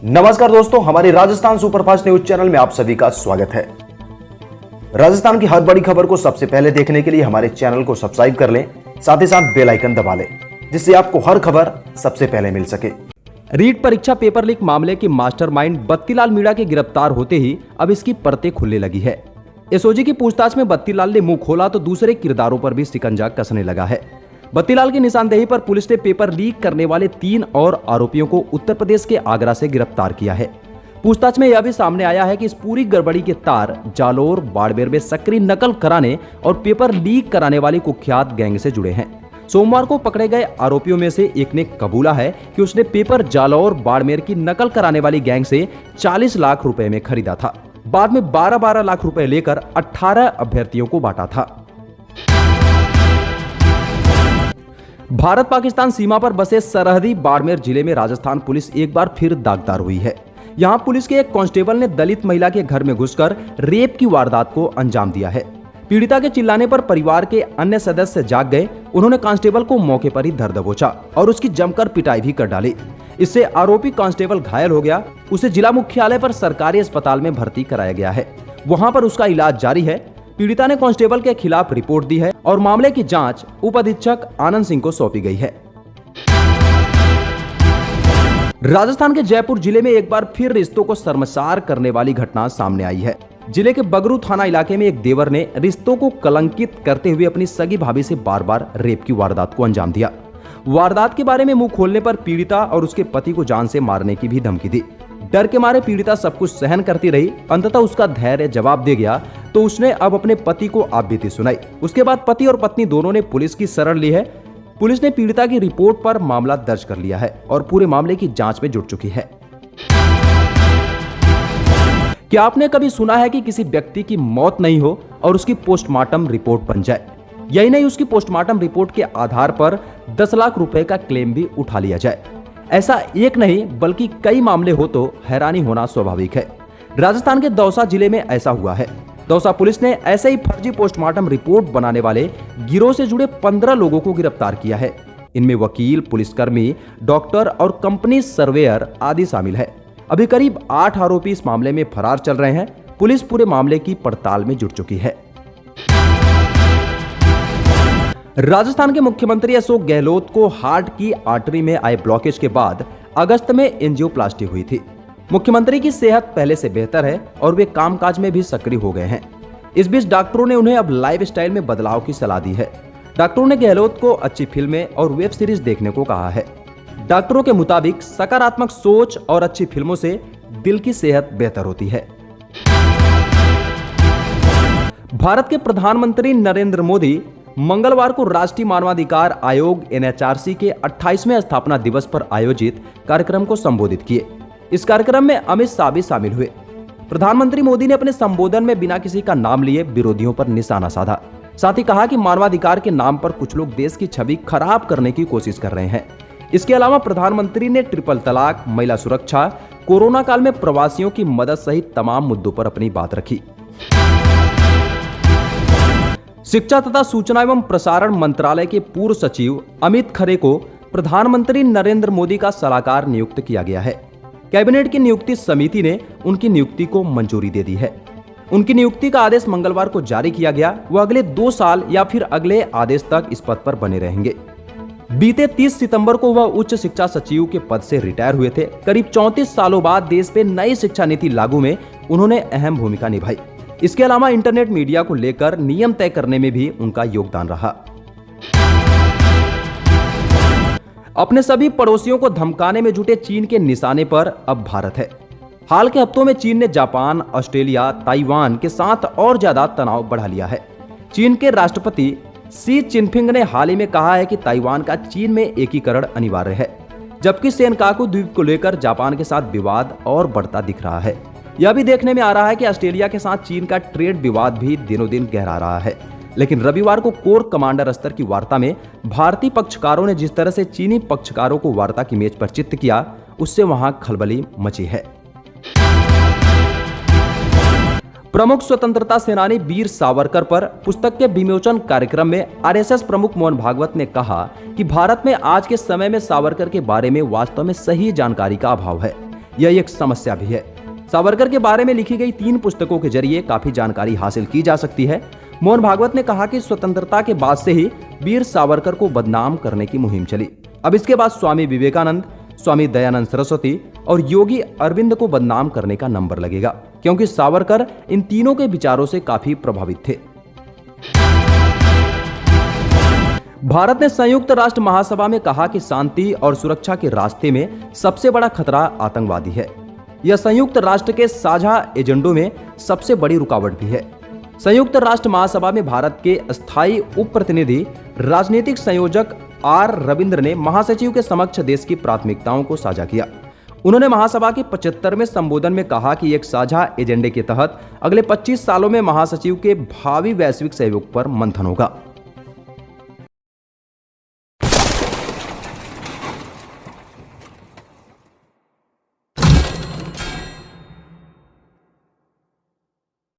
नमस्कार दोस्तों, हमारे राजस्थान सुपरफास्ट न्यूज चैनल में आप सभी का स्वागत है। राजस्थान की हर बड़ी खबर को सबसे पहले देखने के लिए हमारे चैनल को सब्सक्राइब कर लें, साथ ही साथ बेल आइकन दबा लें, जिससे आपको हर खबर सबसे पहले मिल सके। रीट परीक्षा पेपर लीक मामले के मास्टरमाइंड बत्तीलाल मीणा के गिरफ्तार होते ही अब इसकी परतें खुलने लगी है। एसओजी की पूछताछ में बत्तीलाल ने मुंह खोला तो दूसरे किरदारों पर भी शिकंजा कसने लगा है। बत्तीलाल की निशानदेही पर पुलिस ने पेपर लीक करने वाले 3 और आरोपियों को उत्तर प्रदेश के आगरा से गिरफ्तार किया है। पूछताछ में यह भी सामने आया है कि इस पूरी गड़बड़ी के तार जालोर, बाड़मेर में सक्रिय नकल कराने और पेपर लीक कराने वाली कुख्यात गैंग से जुड़े हैं। सोमवार को पकड़े गए आरोपियों में से एक ने कबूला है कि उसने पेपर जालौर बाड़मेर की नकल कराने वाली गैंग से 40 लाख रुपए में खरीदा था। बाद में 12-12 लाख रुपए लेकर 18 अभ्यर्थियों को बांटा था। भारत पाकिस्तान सीमा पर बसे सरहदी बाड़मेर जिले में राजस्थान पुलिस एक बार फिर दागदार हुई है। यहां पुलिस के एक कांस्टेबल ने दलित महिला के घर में घुसकर रेप की वारदात को अंजाम दिया है। पीड़िता के चिल्लाने पर परिवार के अन्य सदस्य जाग गए। उन्होंने कांस्टेबल को मौके पर ही धर दबोचा और उसकी जमकर पिटाई भी कर डाली। इससे आरोपी कांस्टेबल घायल हो गया। उसे जिला मुख्यालय पर सरकारी अस्पताल में भर्ती कराया गया है। वहां पर उसका इलाज जारी है। पीड़िता ने कांस्टेबल के खिलाफ रिपोर्ट दी है और मामले की जांच उप अधीक्षक आनंद सिंह को सौंपी गई है। राजस्थान के जयपुर जिले में एक बार फिर रिश्तों को शर्मसार करने वाली घटना सामने आई है। जिले के बगरू थाना इलाके में एक देवर ने रिश्तों को कलंकित करते हुए अपनी सगी भाभी से बार-बार रेप की वारदात को अंजाम दिया। वारदात के बारे में मुंह खोलने पर पीड़िता और उसके पति को जान से मारने की भी धमकी दी। डर के मारे पीड़िता सब कुछ सहन करती रही। अंततः उसका धैर्य जवाब दे गया तो उसने अब अपने पति को आपबीती सुनाई। उसके बाद पति और पत्नी दोनों ने पुलिस की शरण ली है। पुलिस ने पीड़िता की रिपोर्ट पर मामला दर्ज कर लिया है और पूरे मामले की जांच में जुट चुकी है। क्या आपने कभी सुना है कि किसी व्यक्ति की मौत नहीं हो और उसकी पोस्टमार्टम रिपोर्ट बन जाए? यही नहीं, उसकी पोस्टमार्टम रिपोर्ट के आधार पर 10 लाख रुपए का क्लेम भी उठा लिया जाए। ऐसा एक नहीं बल्कि कई मामले हो तो हैरानी होना स्वाभाविक है। राजस्थान के दौसा जिले में ऐसा हुआ है। दौसा पुलिस ने ऐसे ही फर्जी पोस्टमार्टम रिपोर्ट बनाने वाले गिरोह से जुड़े 15 लोगों को गिरफ्तार किया है। इनमें वकील, पुलिसकर्मी, डॉक्टर और कंपनी सर्वेयर आदि शामिल है। अभी करीब 8 आरोपी इस मामले में फरार चल रहे हैं। पुलिस पूरे मामले की पड़ताल में जुट चुकी है। राजस्थान के मुख्यमंत्री अशोक गहलोत को हार्ट की आर्टरी में आए ब्लॉकेज के बाद अगस्त में एंजियोप्लास्टी हुई थी। मुख्यमंत्री की सेहत पहले से बेहतर है और वे कामकाज में भी सक्रिय हो गए हैं। इस बीच डॉक्टरों ने उन्हें अब लाइफस्टाइल में बदलाव की सलाह दी है। डॉक्टरों ने गहलोत को अच्छी फिल्में और वेब सीरीज देखने को कहा है। डॉक्टरों के मुताबिक सकारात्मक सोच और अच्छी फिल्मों से दिल की सेहत बेहतर होती है। भारत के प्रधानमंत्री नरेंद्र मोदी मंगलवार को राष्ट्रीय मानवाधिकार आयोग एनएचआरसी के 28वें स्थापना दिवस पर आयोजित कार्यक्रम को संबोधित किए। इस कार्यक्रम में अमित शाह भी शामिल हुए। प्रधानमंत्री मोदी ने अपने संबोधन में बिना किसी का नाम लिए विरोधियों पर निशाना साधा। साथ ही कहा कि मानवाधिकार के नाम पर कुछ लोग देश की छवि खराब करने की कोशिश कर रहे हैं। इसके अलावा प्रधानमंत्री ने ट्रिपल तलाक, महिला सुरक्षा, कोरोना काल में प्रवासियों की मदद सहित तमाम मुद्दों पर अपनी बात रखी। शिक्षा तथा सूचना एवं प्रसारण मंत्रालय के पूर्व सचिव अमित खरे को प्रधानमंत्री नरेंद्र मोदी का सलाहकार नियुक्त किया गया है। कैबिनेट की नियुक्ति समिति ने उनकी नियुक्ति को मंजूरी दे दी है। उनकी नियुक्ति का आदेश मंगलवार को जारी किया गया। वह अगले 2 साल या फिर अगले आदेश तक इस पद पर बने रहेंगे। बीते 30 सितंबर को वह उच्च शिक्षा सचिव के पद से रिटायर हुए थे। करीब 34 सालों बाद देश में नई शिक्षा नीति लागू में उन्होंने अहम भूमिका निभाई। इसके अलावा इंटरनेट मीडिया को लेकर नियम तय करने में भी उनका योगदान रहा। अपने सभी पड़ोसियों को धमकाने में जुटे चीन के निशाने पर अब भारत है। हाल के हफ्तों में चीन ने जापान, ऑस्ट्रेलिया, ताइवान के साथ और ज्यादा तनाव बढ़ा लिया है। चीन के राष्ट्रपति शी चिनफिंग ने हाल ही में कहा है कि ताइवान का चीन में एकीकरण अनिवार्य है, जबकि सेनकाकू द्वीप को लेकर जापान के साथ विवाद और बढ़ता दिख रहा है। यह भी देखने में आ रहा है कि ऑस्ट्रेलिया के साथ चीन का ट्रेड विवाद भी दिनों दिन गहरा रहा है। लेकिन रविवार को कोर कमांडर स्तर की वार्ता में भारतीय पक्षकारों ने जिस तरह से चीनी पक्षकारों को वार्ता की मेज पर चित्त किया, उससे वहां खलबली मची है। प्रमुख स्वतंत्रता सेनानी वीर सावरकर पर पुस्तक के विमोचन कार्यक्रम में आरएसएस प्रमुख मोहन भागवत ने कहा कि भारत में आज के समय में सावरकर के बारे में वास्तव में सही जानकारी का अभाव है। यह एक समस्या भी है। सावरकर के बारे में लिखी गई 3 पुस्तकों के जरिए काफी जानकारी हासिल की जा सकती है। मोहन भागवत ने कहा कि स्वतंत्रता के बाद से ही वीर सावरकर को बदनाम करने की मुहिम चली। अब इसके बाद स्वामी विवेकानंद, स्वामी दयानंद सरस्वती और योगी अरविंद को बदनाम करने का नंबर लगेगा, क्योंकि सावरकर इन तीनों के विचारों से काफी प्रभावित थे। भारत ने संयुक्त राष्ट्र महासभा में कहा कि शांति और सुरक्षा के रास्ते में सबसे बड़ा खतरा आतंकवादी है। यह संयुक्त राष्ट्र के साझा एजेंडों में सबसे बड़ी रुकावट भी है। संयुक्त राष्ट्र महासभा में भारत के स्थायी उप प्रतिनिधि राजनीतिक संयोजक आर रविंद्र ने महासचिव के समक्ष देश की प्राथमिकताओं को साझा किया। उन्होंने महासभा के 75वें संबोधन में कहा कि एक साझा एजेंडे के तहत अगले 25 सालों में महासचिव के भावी वैश्विक सहयोग पर मंथन होगा।